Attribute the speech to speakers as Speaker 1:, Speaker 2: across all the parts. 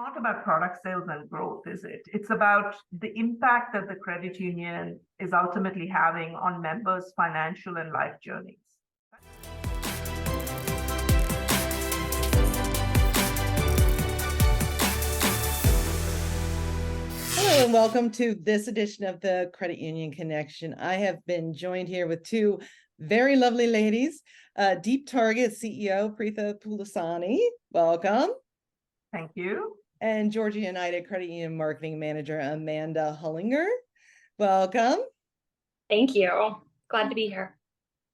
Speaker 1: not about product sales and growth, is it? It's about the impact that the credit union is ultimately having on members' financial and life journeys.
Speaker 2: Hello and welcome to this edition of the Credit Union Connection. I have been joined here with two very lovely ladies, DeepTarget CEO Preetha Pulusani. Welcome.
Speaker 1: Thank you.
Speaker 2: And Georgia United Credit Union Marketing Manager Amanda Hullinger. Welcome.
Speaker 3: Thank you. Glad to be here.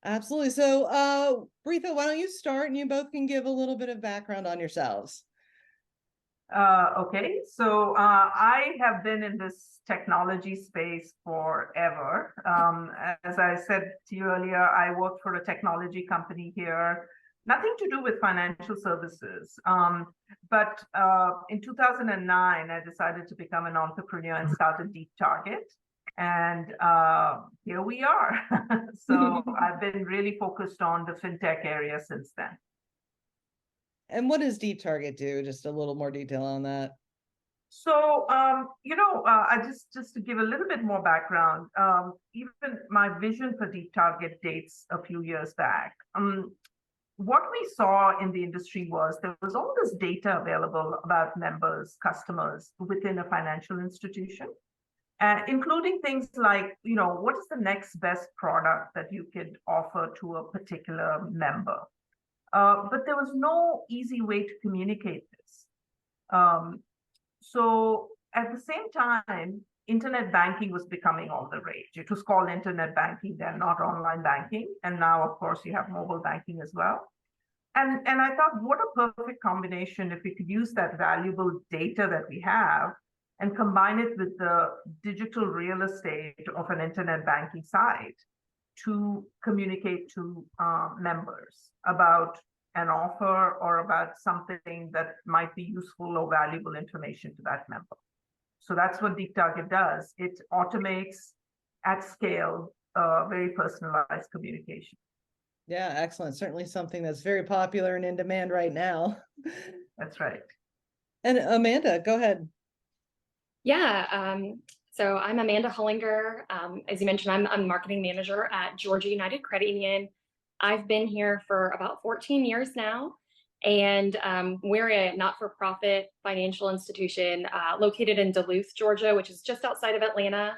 Speaker 2: Absolutely. So, Preetha, why don't you start and you both can give a little bit of background on yourselves.
Speaker 1: Okay, so I have been in this technology space forever. As I said to you earlier, I worked for a technology company here, nothing to do with financial services. But in 2009, I decided to become an entrepreneur and started DeepTarget. And here we are. So I've been really focused on the fintech area since then.
Speaker 2: And what does DeepTarget do? Just a little more detail on that.
Speaker 1: So, I just to give a little bit more background, even my vision for DeepTarget dates a few years back. What we saw in the industry was there was all this data available about members, customers within a financial institution, including things like, what is the next best product that you could offer to a particular member? But there was no easy way to communicate this. So at the same time, internet banking was becoming all the rage. It was called internet banking, then not online banking. And now, of course, you have mobile banking as well. And I thought, what a perfect combination if we could use that valuable data that we have and combine it with the digital real estate of an internet banking site to communicate to members about an offer or about something that might be useful or valuable information to that member. So that's what DeepTarget does. It automates at scale very personalized communication.
Speaker 2: Yeah, excellent. Certainly something that's very popular and in demand right now.
Speaker 1: That's right.
Speaker 2: And Amanda, go ahead.
Speaker 3: Yeah, so I'm Amanda Hullinger. As you mentioned, I'm marketing manager at Georgia United Credit Union. I've been here for about 14 years now, and we're a not-for-profit financial institution located in Duluth, Georgia, which is just outside of Atlanta.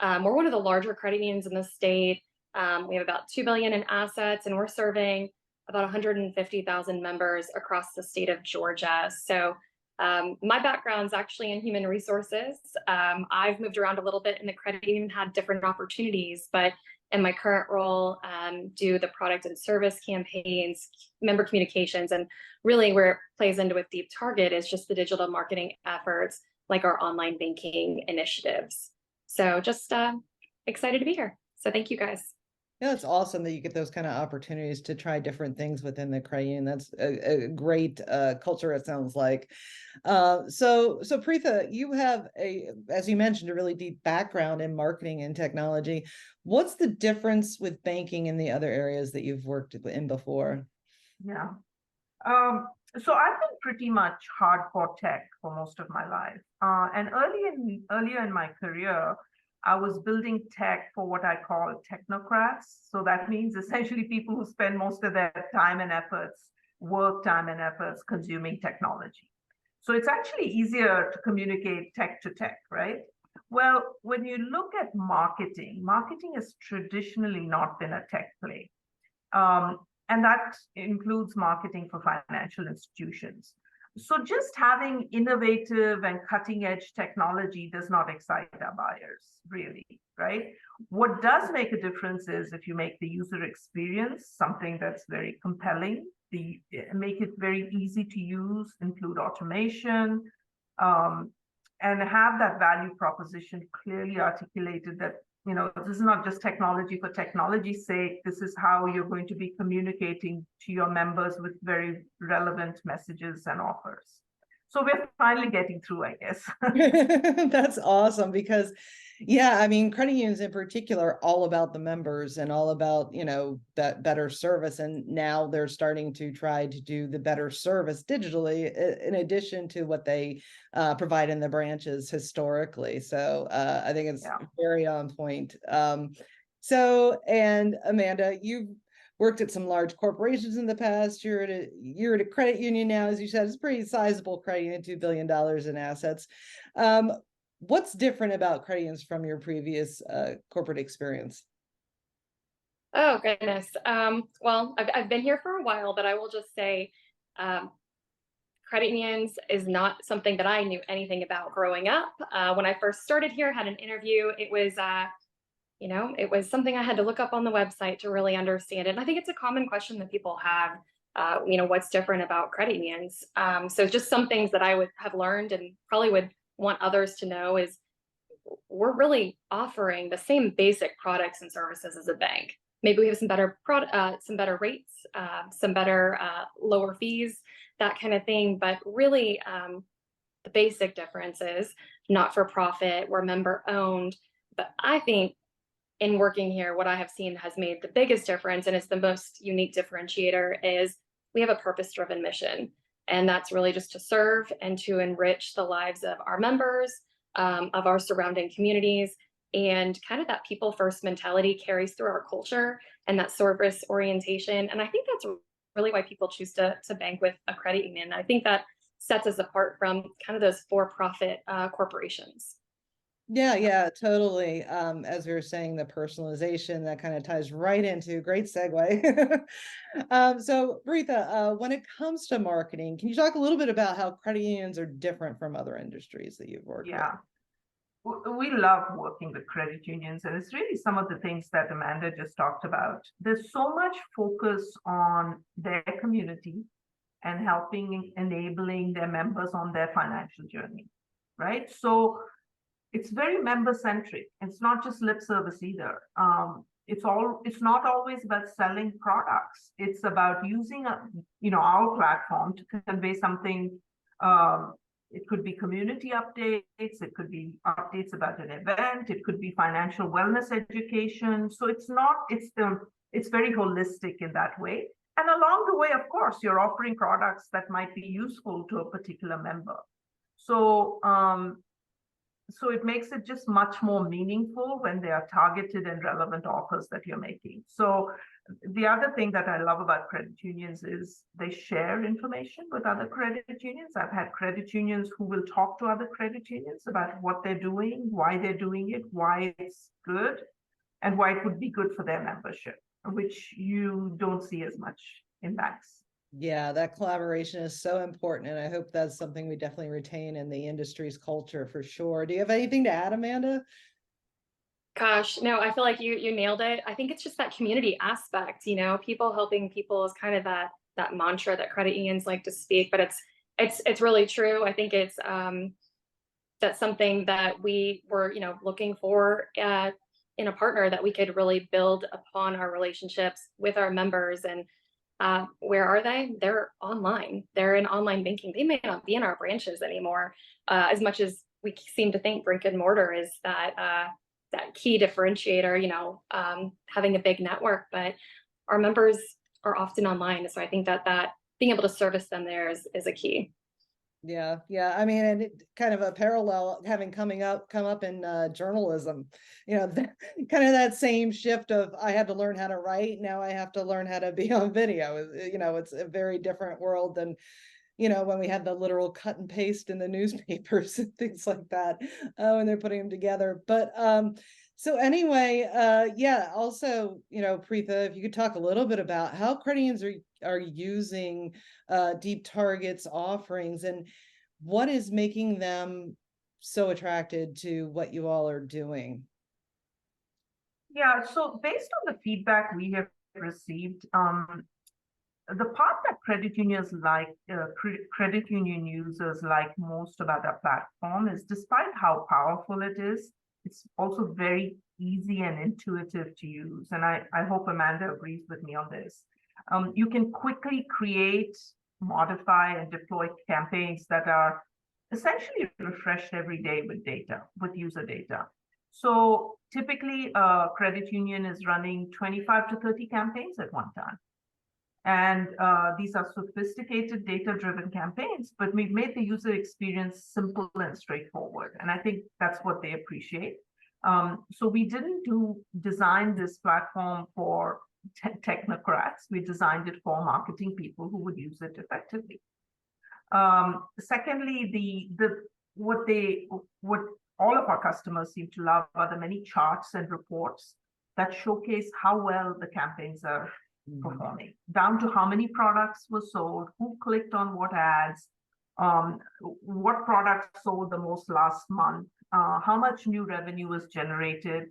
Speaker 3: We're one of the larger credit unions in the state. We have about $2 billion in assets, and we're serving about 150,000 members across the state of Georgia. So my background's actually in human resources. I've moved around a little bit in the credit union, had different opportunities, but in my current role, do the product and service campaigns, member communications, and really where it plays into with DeepTarget is just the digital marketing efforts, like our online banking initiatives. So just excited to be here. So thank you guys.
Speaker 2: Yeah, it's awesome that you get those kind of opportunities to try different things within the credit union. That's a great culture, it sounds like. So Preetha, you have as you mentioned, a really deep background in marketing and technology. What's the difference with banking and the other areas that you've worked in before?
Speaker 1: Yeah. So I've been pretty much hardcore tech for most of my life. And earlier in my career, I was building tech for what I call technocrats. So that means essentially people who spend most of their work time and efforts consuming technology. So it's actually easier to communicate tech to tech, right? Well, when you look at marketing has traditionally not been a tech play. And that includes marketing for financial institutions. So just having innovative and cutting edge technology does not excite our buyers, really, right? What does make a difference is if you make the user experience something that's very compelling, make it very easy to use, include automation, and have that value proposition clearly articulated that, this is not just technology for technology's sake. This is how you're going to be communicating to your members with very relevant messages and offers. So we're finally getting through, I guess.
Speaker 2: That's awesome because yeah, I mean, credit unions in particular are all about the members and all about, that better service. And now they're starting to try to do the better service digitally in addition to what they provide in the branches historically. So I think it's very on point. And Amanda, you've worked at some large corporations in the past. You're at a credit union now, as you said. It's a pretty sizable credit union, $2 billion in assets. What's different about credit unions from your previous corporate experience?
Speaker 3: Oh, goodness. Well, I've been here for a while, but I will just say credit unions is not something that I knew anything about growing up. When I first started here, had an interview, it was it was something I had to look up on the website to really understand it. And I think it's a common question that people have, what's different about credit unions? So just some things that I would have learned and probably would want others to know is we're really offering the same basic products and services as a bank. Maybe we have some better some better rates, some better lower fees, that kind of thing. But really, the basic difference is not for profit, we're member owned. But I think in working here, what I have seen has made the biggest difference, and it's the most unique differentiator, is we have a purpose-driven mission. And that's really just to serve and to enrich the lives of our members, of our surrounding communities. And kind of that people first mentality carries through our culture and that service orientation. And I think that's really why people choose to bank with a credit union. I think that sets us apart from kind of those for-profit corporations.
Speaker 2: Yeah, totally. As we were saying, the personalization that kind of ties right into great segue. So Preetha, when it comes to marketing, can you talk a little bit about how credit unions are different from other industries that you've worked with?
Speaker 1: We love working with credit unions, and it's really some of the things that Amanda just talked about. There's so much focus on their community and helping enabling their members on their financial journey, right? So it's very member centric. It's not just lip service either. It's not always about selling products. It's about using our platform to convey something. It could be community updates, it could be updates about an event, it could be financial wellness education. So it's very holistic in that way. And along the way, of course, you're offering products that might be useful to a particular member. So so it makes it just much more meaningful when they are targeted and relevant offers that you're making. So the other thing that I love about credit unions is they share information with other credit unions. I've had credit unions who will talk to other credit unions about what they're doing, why they're doing it, why it's good, and why it would be good for their membership, which you don't see as much in banks.
Speaker 2: Yeah, that collaboration is so important, and I hope that's something we definitely retain in the industry's culture for sure. Do you have anything to add, Amanda?
Speaker 3: Gosh, no, I feel like you nailed it. I think it's just that community aspect, people helping people is kind of that mantra that credit unions like to speak, but it's really true. I think it's that's something that we were, looking for in a partner, that we could really build upon our relationships with our members. And where are they? They're online. They're in online banking. They may not be in our branches anymore. As much as we seem to think brick and mortar is that key differentiator, having a big network, but our members are often online. So I think that being able to service them there is a key.
Speaker 2: Yeah. I mean, and it kind of a parallel having come up in journalism, kind of that same shift of I had to learn how to write. Now I have to learn how to be on video. It's a very different world than, when we had the literal cut and paste in the newspapers and things like that, when they're putting them together. But so anyway, also, Preetha, if you could talk a little bit about how credit unions are using DeepTarget's offerings and what is making them so attracted to what you all are doing.
Speaker 1: Yeah, so based on the feedback we have received, the part that credit unions credit union users like most about our platform is, despite how powerful it is, it's also very easy and intuitive to use. And I hope Amanda agrees with me on this. You can quickly create modify and deploy campaigns that are essentially refreshed every day with data, with user data. So typically, a credit union is running 25 to 30 campaigns at one time. And these are sophisticated data-driven campaigns, but we've made the user experience simple and straightforward. And I think that's what they appreciate. So we didn't design this platform for technocrats. We designed it for marketing people who would use it effectively. Secondly, what all of our customers seem to love are the many charts and reports that showcase how well the campaigns are performing, down to how many products were sold, who clicked on what ads, what products sold the most last month, how much new revenue was generated.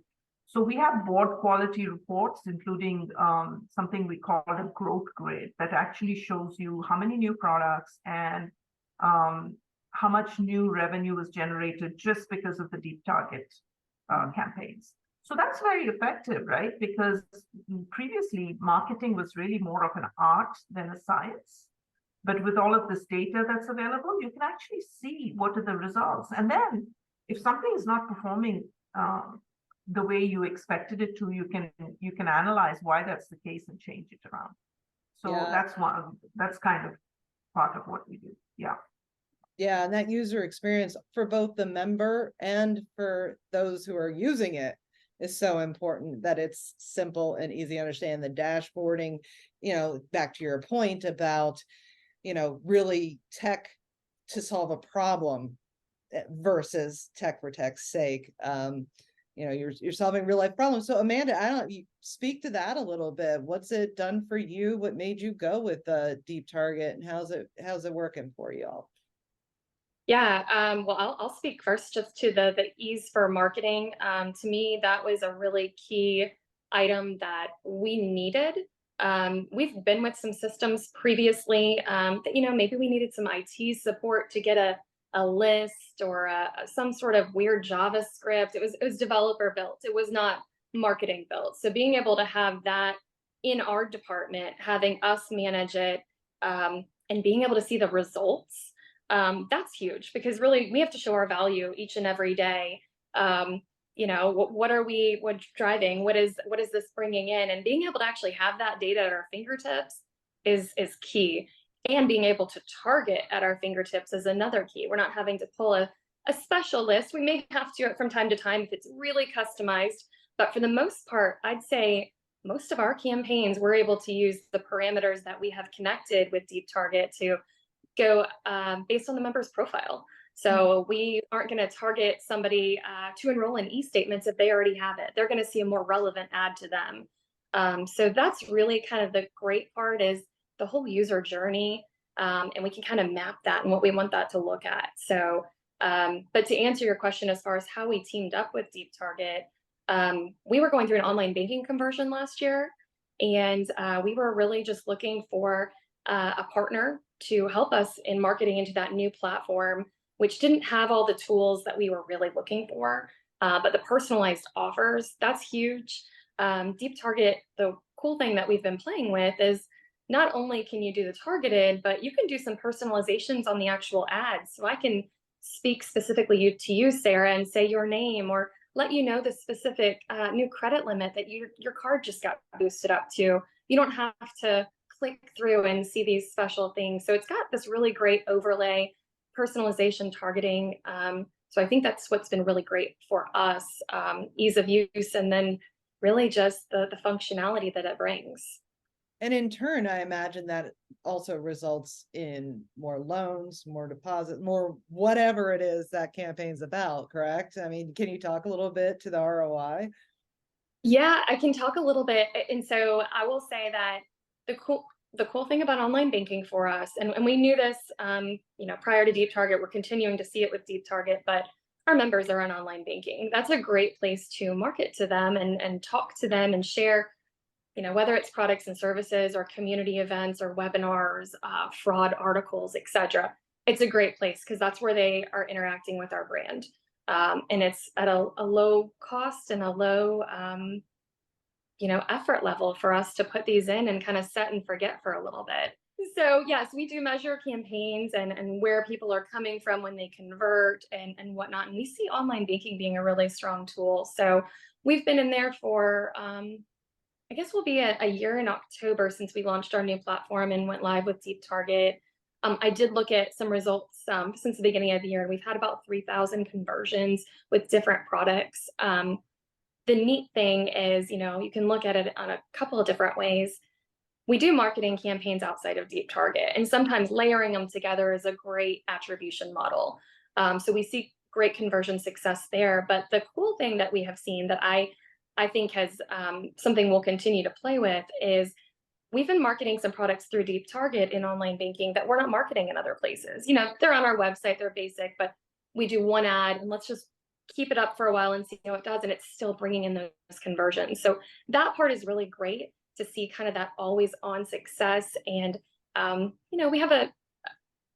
Speaker 1: So we have board quality reports, including something we call a growth grid that actually shows you how many new products and how much new revenue was generated just because of the DeepTarget campaigns. So that's very effective, right? Because previously marketing was really more of an art than a science. But with all of this data that's available, you can actually see what are the results. And then if something is not performing the way you expected it to, you can analyze why that's the case and change it around. So
Speaker 2: Yeah.
Speaker 1: that's kind of part of what we do. Yeah.
Speaker 2: Yeah, and that user experience for both the member and for those who are using it is so important, that it's simple and easy to understand. The dashboarding, back to your point about, really tech to solve a problem versus tech for tech's sake. You're solving real life problems. So Amanda, I don't know, you speak to that a little bit. What's it done for you? What made you go with DeepTarget, and how's it working for you all?
Speaker 3: Yeah, well, I'll speak first just to the ease for marketing. To me, that was a really key item that we needed. We've been with some systems previously that, maybe we needed some IT support to get a list or some sort of weird JavaScript. It was developer built. It was not marketing built. So being able to have that in our department, having us manage it, and being able to see the results, that's huge, because really we have to show our value each and every day. What are we driving? What is this bringing in? And being able to actually have that data at our fingertips is key. And being able to target at our fingertips is another key. We're not having to pull a special list. We may have to from time to time if it's really customized, but for the most part, I'd say most of our campaigns, we're able to use the parameters that we have connected with DeepTarget to go based on the member's profile. So we aren't going to target somebody to enroll in e-statements if they already have it. They're going to see a more relevant ad to them. So that's really kind of the great part, is the whole user journey. And we can kind of map that and what we want that to look at. So, but to answer your question, as far as how we teamed up with DeepTarget, we were going through an online banking conversion last year. And we were really just looking for a partner to help us in marketing into that new platform, which didn't have all the tools that we were really looking for. But the personalized offers, that's huge. DeepTarget, the cool thing that we've been playing with is not only can you do the targeted, but you can do some personalizations on the actual ads. So I can speak specifically to you, Sarah, and say your name, or let you know the specific new credit limit that your card just got boosted up to. You don't have to click through and see these special things. So it's got this really great overlay, personalization, targeting. So I think that's what's been really great for us, ease of use, and then really just the functionality that it brings.
Speaker 2: And in turn, I imagine that also results in more loans, more deposit, more whatever it is that campaign's about, correct? I mean, can you talk a little bit to the ROI?
Speaker 3: Yeah, I can talk a little bit. And so I will say that the cool thing about online banking for us, and we knew this, prior to DeepTarget, we're continuing to see it with DeepTarget, but our members are on online banking. That's a great place to market to them and talk to them and share, whether it's products and services or community events or webinars, fraud articles, etc. It's a great place because that's where they are interacting with our brand. And it's at a low cost and a low, effort level for us to put these in and kind of set and forget for a little bit. So yes, we do measure campaigns and where people are coming from when they convert and whatnot. And we see online banking being a really strong tool. So we've been in there for, I guess we'll be a year in October since we launched our new platform and went live with DeepTarget. I did look at some results since the beginning of the year, and we've had about 3,000 conversions with different products. The neat thing is, you can look at it on a couple of different ways. We do marketing campaigns outside of DeepTarget, and sometimes layering them together is a great attribution model. So we see great conversion success there. But the cool thing that we have seen that I think has something we'll continue to play with is we've been marketing some products through DeepTarget in online banking that we're not marketing in other places. They're on our website, they're basic, but we do one ad and let's just keep it up for a while and see how it does. And it's still bringing in those conversions. So that part is really great to see kind of that always on success. And, we have a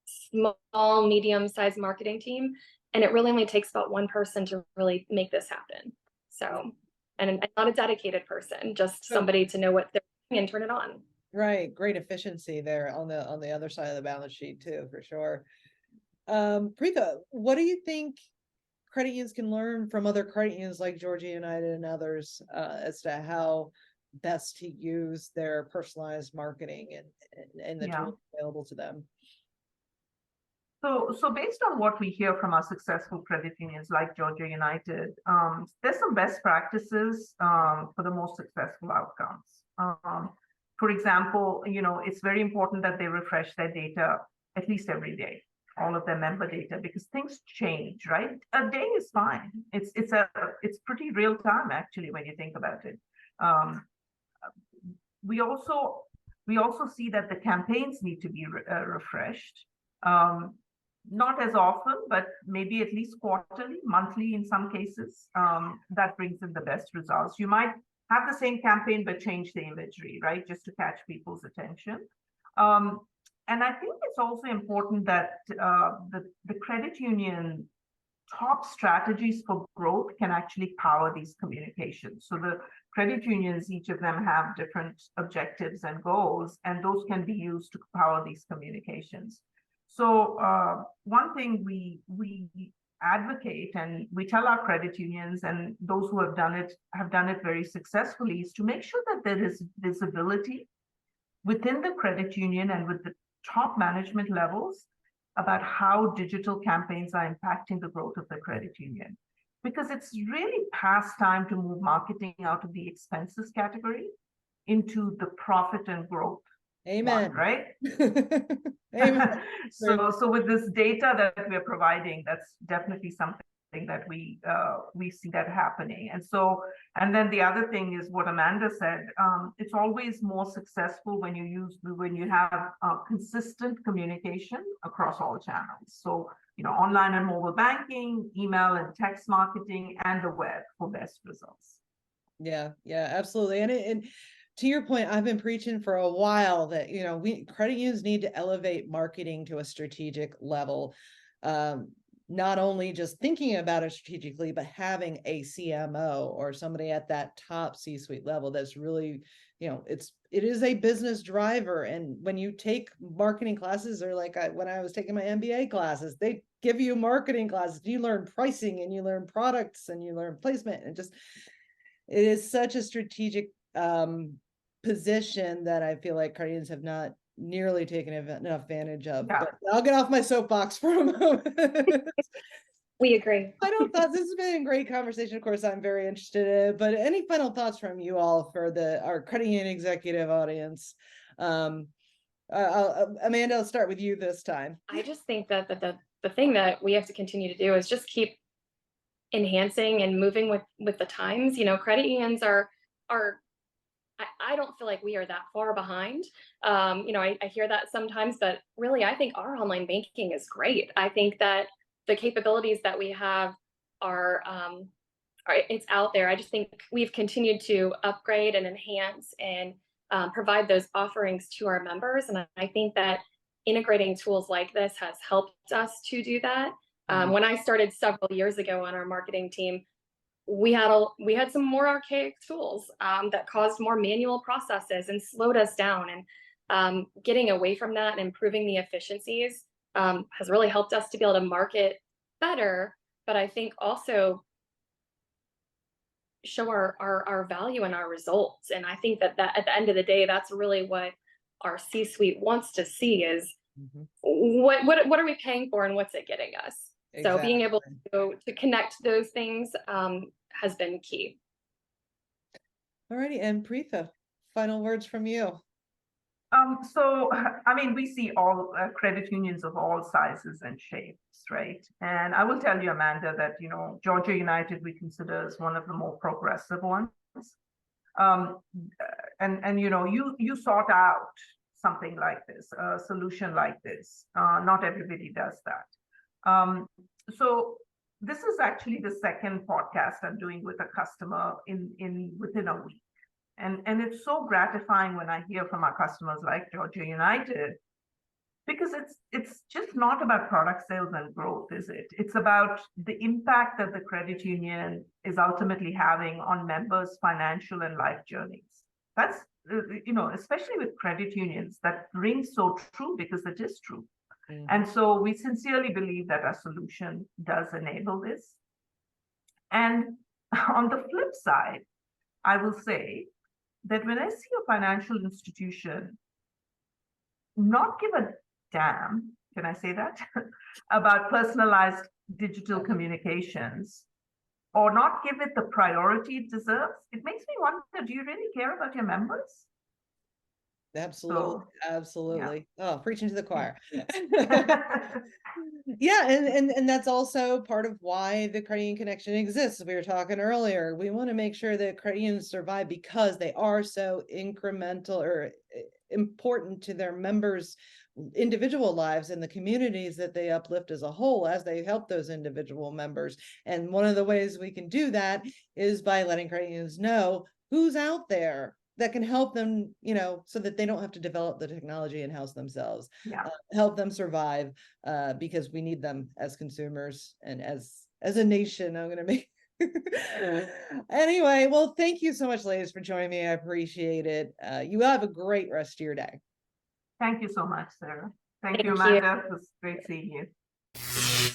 Speaker 3: small, medium-sized marketing team, and it really only takes about one person to really make this happen. So, and not a dedicated person, just somebody to know what they're doing and turn it on.
Speaker 2: Right. Great efficiency there on the other side of the balance sheet too, for sure. Preetha, what do you think credit unions can learn from other credit unions like Georgia United and others as to how best to use their personalized marketing and the tools available to them?
Speaker 1: So based on what we hear from our successful credit unions like Georgia United, there's some best practices for the most successful outcomes. For example, it's very important that they refresh their data at least every day, all of their member data, because things change, right? A day is fine. It's pretty real time actually when you think about it. We also see that the campaigns need to be refreshed. Not as often, but maybe at least quarterly, monthly in some cases. That brings in the best results. You might have the same campaign, but change the imagery, right? Just to catch people's attention. And I think it's also important that the credit union top strategies for growth can actually power these communications. So the credit unions, each of them have different objectives and goals, and those can be used to power these communications. So one thing we advocate and we tell our credit unions and those who have done it very successfully is to make sure that there is visibility within the credit union and with the top management levels about how digital campaigns are impacting the growth of the credit union. Because it's really past time to move marketing out of the expenses category into the profit and growth.
Speaker 2: Amen.
Speaker 1: One, right?
Speaker 2: Amen.
Speaker 1: So with this data that we're providing, that's definitely something that we see that happening. And then the other thing is what Amanda said. It's always more successful when you have consistent communication across all channels. So online and mobile banking, email and text marketing, and the web for best results.
Speaker 2: Yeah, absolutely. And to your point, I've been preaching for a while that, credit unions need to elevate marketing to a strategic level. Not only just thinking about it strategically, but having a CMO or somebody at that top C-suite level that's really, it is a business driver. And when you take marketing classes, or like when I was taking my MBA classes, they give you marketing classes. You learn pricing and you learn products and you learn placement, and it is such a strategic position that I feel like credit unions have not nearly taken enough advantage of.
Speaker 1: Yeah.
Speaker 2: But I'll get off my soapbox for a moment.
Speaker 3: We agree.
Speaker 2: Final thoughts. This has been a great conversation. Of course, I'm very interested in it, but any final thoughts from you all for our credit union executive audience? Amanda, I'll start with you this time.
Speaker 3: I just think that the thing that we have to continue to do is just keep enhancing and moving with the times. Credit unions are I don't feel like we are that far behind. I hear that sometimes, but really I think our online banking is great. I think that the capabilities that we have are it's out there. I just think we've continued to upgrade and enhance and provide those offerings to our members. And I think that integrating tools like this has helped us to do that. When I started several years ago on our marketing team, we had some more archaic tools that caused more manual processes and slowed us down. And getting away from that and improving the efficiencies has really helped us to be able to market better, but I think also show our value and our results. And I think that at the end of the day, that's really what our C-suite wants to see is what are we paying for and what's it getting us? So being able to connect those things has been key.
Speaker 2: Alrighty, and Preetha, final words from you.
Speaker 1: So, I mean, we see all credit unions of all sizes and shapes, right? And I will tell you, Amanda, that, you know, Georgia United we consider as one of the more progressive ones. And you know, you sought out something like this, a solution like this. Not everybody does that. So this is actually the second podcast I'm doing with a customer within a week. And it's so gratifying when I hear from our customers like Georgia United, because it's just not about product sales and growth, is it? It's about the impact that the credit union is ultimately having on members' financial and life journeys. That's, you know, especially with credit unions, that rings so true because it is true. And so we sincerely believe that our solution does enable this. And on the flip side, I will say that when I see a financial institution not give a damn, can I say that, about personalized digital communications, or not give it the priority it deserves, it makes me wonder, do you really care about your members?
Speaker 2: Absolutely,
Speaker 1: So,
Speaker 2: absolutely. Oh, preaching to the choir. Yeah, and that's also part of why the credit union connection exists. We were talking earlier. We want to make sure that credit unions survive because they are so incremental or important to their members' individual lives and the communities that they uplift as a whole as they help those individual members. And one of the ways we can do that is by letting credit unions know who's out there that can help them, you know, so that they don't have to develop the technology in-house themselves, help them survive, because we need them as consumers and as a nation. I'm going to make anyway. Well, thank you so much, ladies, for joining me. I appreciate it. You have a great rest of your day.
Speaker 1: Thank you so much, Sarah. Thank you,
Speaker 3: Thank you.
Speaker 1: Amanda. It was great seeing you.